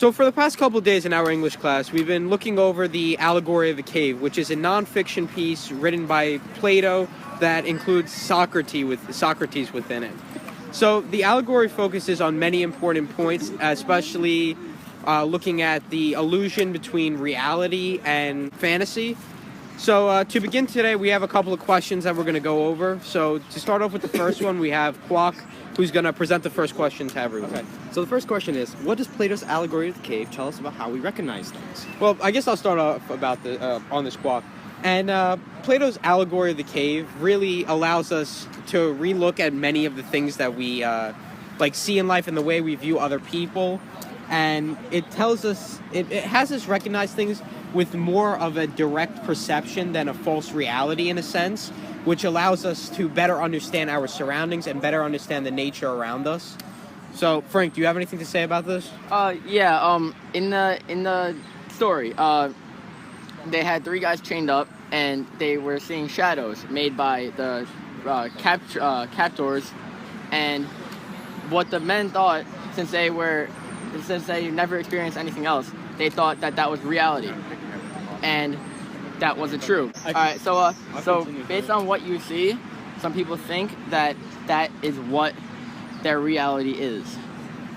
So for the past couple of days in our English class, we've been looking over the Allegory of the Cave, which is a non-fiction piece written by Plato that includes Socrates within it. So the allegory focuses on many important points, especially looking at the illusion between reality and fantasy. So to begin today, we have a couple of questions that we're going to go over. So to start off with the first one, we have Quoc, who's going to present the first question to everyone. Okay. So the first question is, what does Plato's Allegory of the Cave tell us about how we recognize things? Well, I guess I'll start off about on this Quoc. And Plato's Allegory of the Cave really allows us to relook at many of the things that we see in life and the way we view other people. And it tells us, it has us recognize things with more of a direct perception than a false reality in a sense, which allows us to better understand our surroundings and better understand the nature around us. So, Frank, do you have anything to say about this? In the story, they had three guys chained up, and they were seeing shadows made by the captors. And what the men thought, since they never experienced anything else, they thought that was reality, and that wasn't true. All right, so based on what you see, some people think that is what their reality is.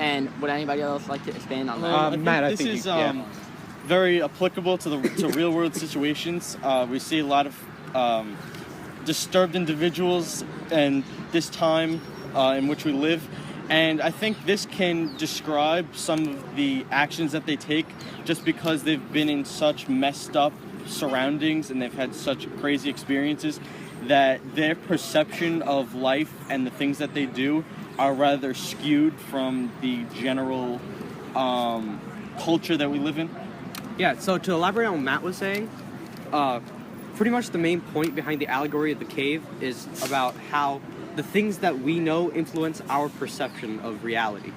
And would anybody else like to expand on that? Matt, I this think is very applicable to real world situations. We see a lot of disturbed individuals in this time in which we live. And I think this can describe some of the actions that they take just because they've been in such messed up surroundings and they've had such crazy experiences that their perception of life and the things that they do are rather skewed from the general culture that we live in. Yeah, so to elaborate on what Matt was saying, pretty much the main point behind the Allegory of the Cave is about how the things that we know influence our perception of reality,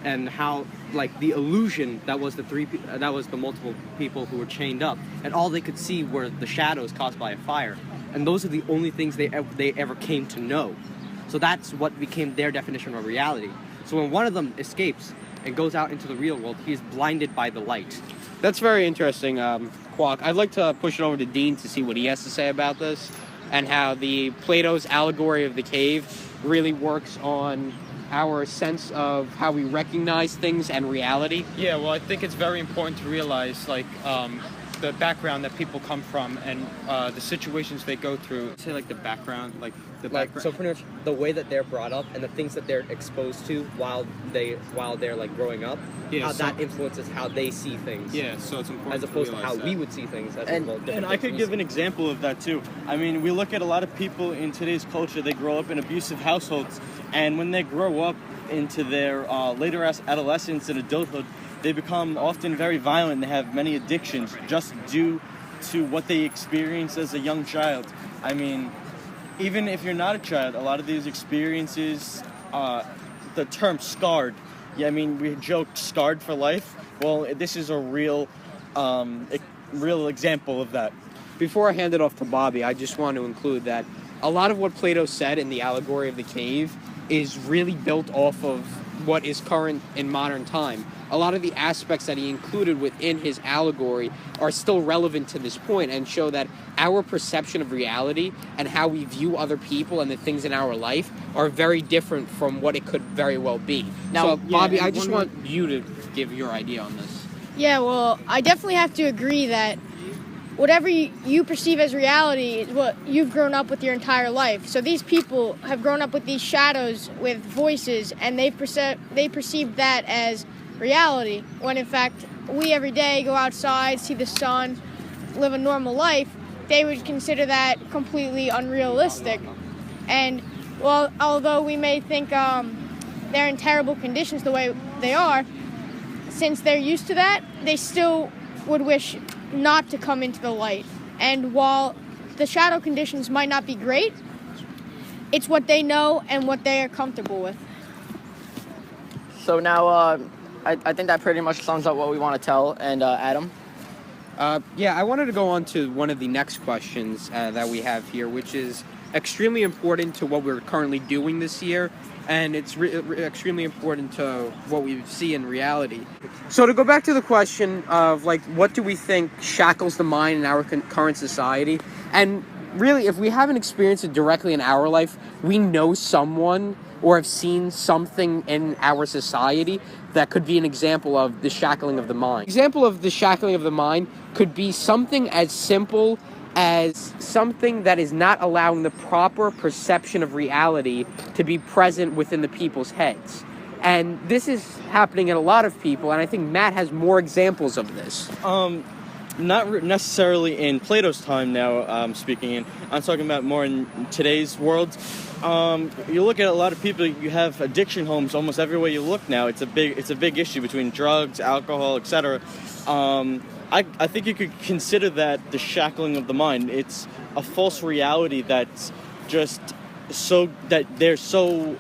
and how, like, the illusion that was the multiple people who were chained up, and all they could see were the shadows caused by a fire, and those are the only things they ever came to know. So that's what became their definition of reality. So when one of them escapes and goes out into the real world, he is blinded by the light. That's very interesting, Quoc. I'd like to push it over to Dean to see what he has to say about this, and how the Plato's Allegory of the Cave really works on our sense of how we recognize things and reality. Yeah, well, I think it's very important to realize, the background that people come from and the situations they go through. Say, like, the background, So pretty much the way that they're brought up and the things that they're exposed to while they're like growing up, that influences how they see things. Yeah, so it's important as opposed to how we would see things. And I could give an example of that too. I mean, we look at a lot of people in today's culture, they grow up in abusive households, and when they grow up into their later adolescence and adulthood, they become often very violent. They have many addictions just due to what they experienced as a young child. I mean, even if you're not a child, a lot of these experiences, the term scarred, I mean, we joke scarred for life. Well, this is a real example of that. Before I hand it off to Bobby, I just want to include that a lot of what Plato said in the Allegory of the Cave is really built off of what is current in modern time. A lot of the aspects that he included within his allegory are still relevant to this point and show that our perception of reality and how we view other people and the things in our life are very different from what it could very well be. Now, so, Bobby, I just want you to give your idea on this. Yeah, well, I definitely have to agree that whatever you perceive as reality is what you've grown up with your entire life. So these people have grown up with these shadows, with voices, and they perceive that as reality, when in fact we every day go outside, see the sun, live a normal life. They would consider that completely unrealistic. And well, although we may think they're in terrible conditions the way they are, since they're used to that, they still would wish not to come into the light. And while the shadow conditions might not be great, it's what they know and what they are comfortable with. So now, I think that pretty much sums up what we want to tell. And Adam? I wanted to go on to one of the next questions that we have here, which is extremely important to what we're currently doing this year, and it's extremely important to what we see in reality. So to go back to the question of like, what do we think shackles the mind in our current society? And really, if we haven't experienced it directly in our life, we know someone or have seen something in our society that could be an example of the shackling of the mind. Example of the shackling of the mind could be something as simple as something that is not allowing the proper perception of reality to be present within the people's heads. And this is happening in a lot of people, and I think Matt has more examples of this. Not necessarily in Plato's time now, speaking in. I'm talking about more in today's world. You look at a lot of people, you have addiction homes almost everywhere you look now. It's a big issue between drugs, alcohol, etc. I think you could consider that the shackling of the mind. It's a false reality that's just that they're so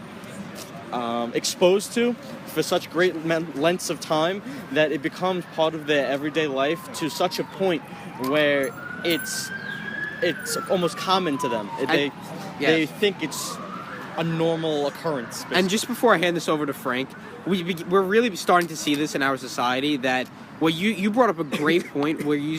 exposed to for such great lengths of time that it becomes part of their everyday life to such a point where it's almost common to them. They think it's a normal occurrence. Basically. And just before I hand this over to Frank, we're really starting to see this in our society. That you brought up a great point where you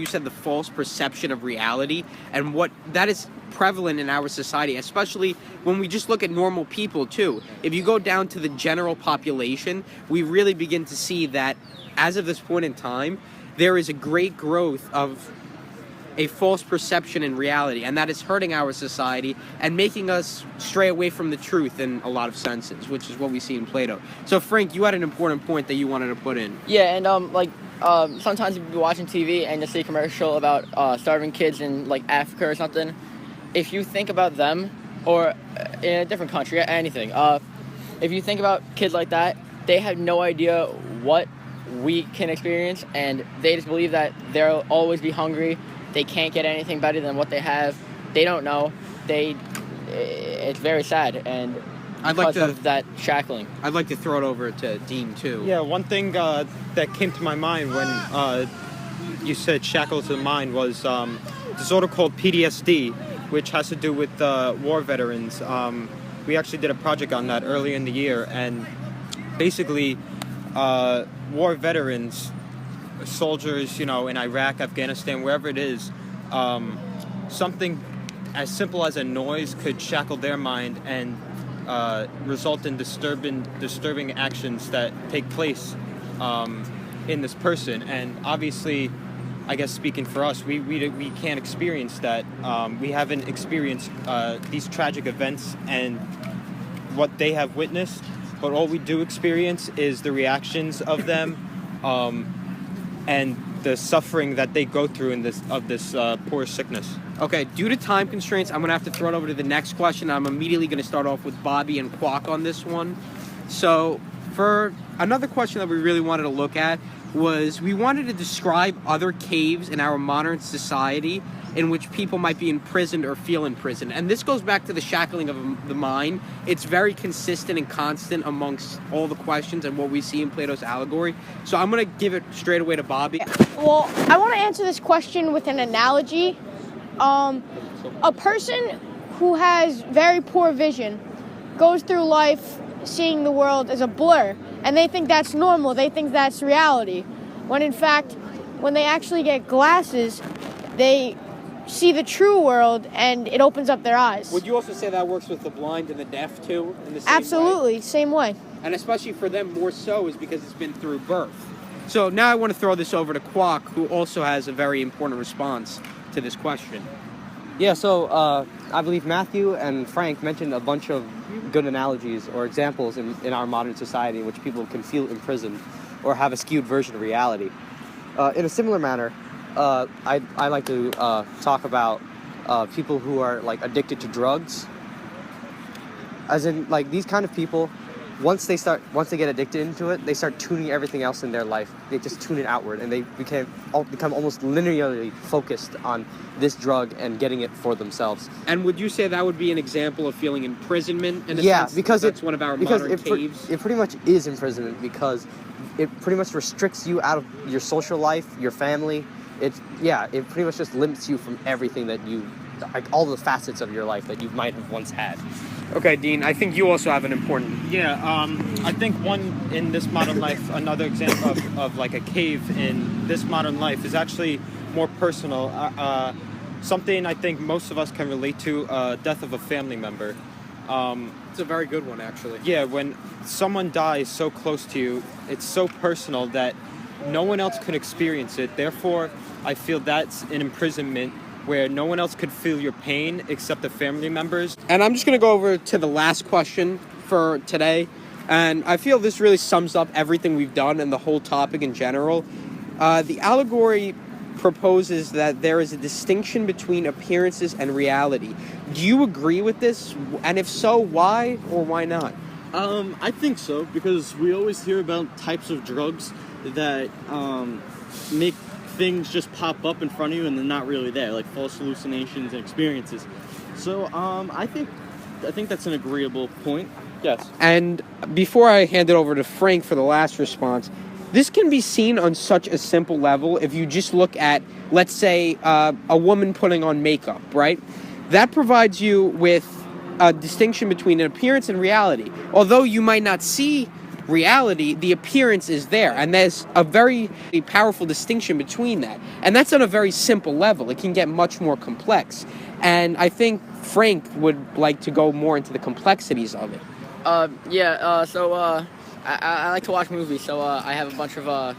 said the false perception of reality, and what that is prevalent in our society, especially when we just look at normal people too. If you go down to the general population, we really begin to see that as of this point in time, there is a great growth of a false perception in reality, and that is hurting our society and making us stray away from the truth in a lot of senses, which is what we see in Plato. So Frank, you had an important point that you wanted to put in. Yeah, and sometimes you'll be watching TV and you'll see a commercial about starving kids in like Africa or something. If you think about them, or in a different country, anything, if you think about kids like that, they have no idea what we can experience, and they just believe that they'll always be hungry. They can't get anything better than what they have. They don't know. It's very sad, and because of that shackling. I'd like to throw it over to Dean too. Yeah, one thing that came to my mind when you said shackles of the mind was a disorder called PTSD, which has to do with war veterans. We actually did a project on that earlier in the year, and basically war veterans, soldiers, in Iraq, Afghanistan, wherever it is, something as simple as a noise could shackle their mind and result in disturbing actions that take place in this person. And obviously, I guess speaking for us, we can't experience that. We haven't experienced these tragic events and what they have witnessed, but all we do experience is the reactions of them and the suffering that they go through in this poor sickness. Okay, due to time constraints, I'm going to have to throw it over to the next question. I'm immediately going to start off with Bobby and Quoc on this one. So for another question that we really wanted to look at was we wanted to describe other caves in our modern society in which people might be imprisoned or feel imprisoned. And this goes back to the shackling of the mind. It's very consistent and constant amongst all the questions and what we see in Plato's Allegory. So I'm going to give it straight away to Bobby. Well, I want to answer this question with an analogy. A person who has very poor vision goes through life seeing the world as a blur, and they think that's normal, they think that's reality, when in fact, when they actually get glasses, they see the true world and it opens up their eyes. Would you also say that works with the blind and the deaf too, in the same Absolutely, way? Same way. And especially for them more so is because it's been through birth. So now I want to throw this over to Quoc, who also has a very important response to this question. Yeah, so I believe Matthew and Frank mentioned a bunch of good analogies or examples in our modern society in which people can feel imprisoned or have a skewed version of reality. In a similar manner, I like to talk about people who are like addicted to drugs. As in, like, these kind of people, once they get addicted into it, they start tuning everything else in their life. They just tune it outward, and they become almost linearly focused on this drug and getting it for themselves. And would you say that would be an example of feeling imprisonment in a sense? Because that's one of our modern caves? It pretty much is imprisonment because it pretty much restricts you out of your social life, your family. It pretty much just limits you from everything that you like all the facets of your life that you might have once had. Okay, Dean, I think you also have an important. Yeah, I think one in this modern life, another example of like a cave in this modern life is actually more personal. Something I think most of us can relate to, death of a family member. It's a very good one, actually. Yeah, when someone dies so close to you, it's so personal that no one else could experience it. Therefore, I feel that's an imprisonment where no one else could feel your pain except the family members. And I'm just going to go over to the last question for today. And I feel this really sums up everything we've done and the whole topic in general. The allegory proposes that there is a distinction between appearances and reality. Do you agree with this? And if so, why or why not? I think so, because we always hear about types of drugs that make things just pop up in front of you and they're not really there, like false hallucinations and experiences. So I think that's an agreeable point. Yes. And before I hand it over to Frank for the last response, this can be seen on such a simple level if you just look at, let's say, a woman putting on makeup, right? That provides you with a distinction between an appearance and reality. Although you might not see reality, the appearance is there, and there's a very powerful distinction between that. And that's on a very simple level. It can get much more complex. And I think Frank would like to go more into the complexities of it. I like to watch movies, so I have a bunch of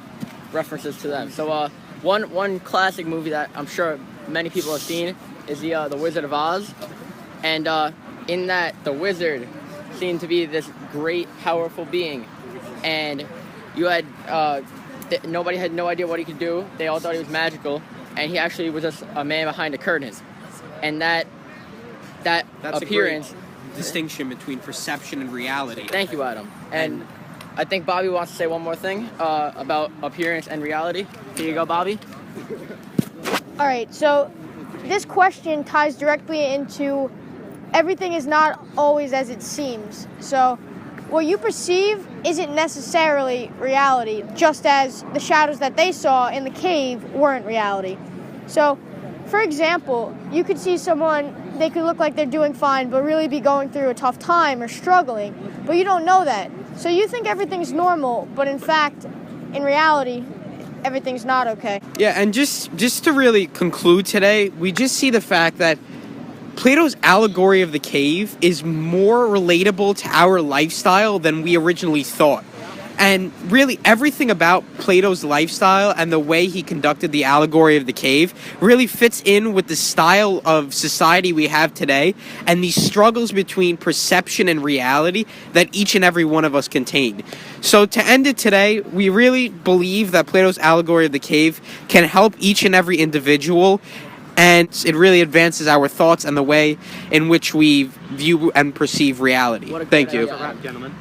references to them. So one classic movie that I'm sure many people have seen is the Wizard of Oz, and in that the wizard seemed to be this great, powerful being, and you had nobody had no idea what he could do. They all thought he was magical, and he actually was just a man behind a curtain, and that's appearance. A great distinction between perception and reality. Thank you, Adam. And I think Bobby wants to say one more thing about appearance and reality. Here you go, Bobby. All right, so this question ties directly into everything is not always as it seems. So what you perceive isn't necessarily reality, just as the shadows that they saw in the cave weren't reality. So, for example, you could see someone, they could look like they're doing fine, but really be going through a tough time or struggling, but you don't know that. So you think everything's normal, but in fact, in reality, everything's not okay. Yeah, and just to really conclude today, we just see the fact that Plato's allegory of the cave is more relatable to our lifestyle than we originally thought. And really, everything about Plato's lifestyle and the way he conducted the allegory of the cave really fits in with the style of society we have today and these struggles between perception and reality that each and every one of us contain. So to end it today, we really believe that Plato's allegory of the cave can help each and every individual, and it really advances our thoughts and the way in which we view and perceive reality. Thank you. Gentlemen.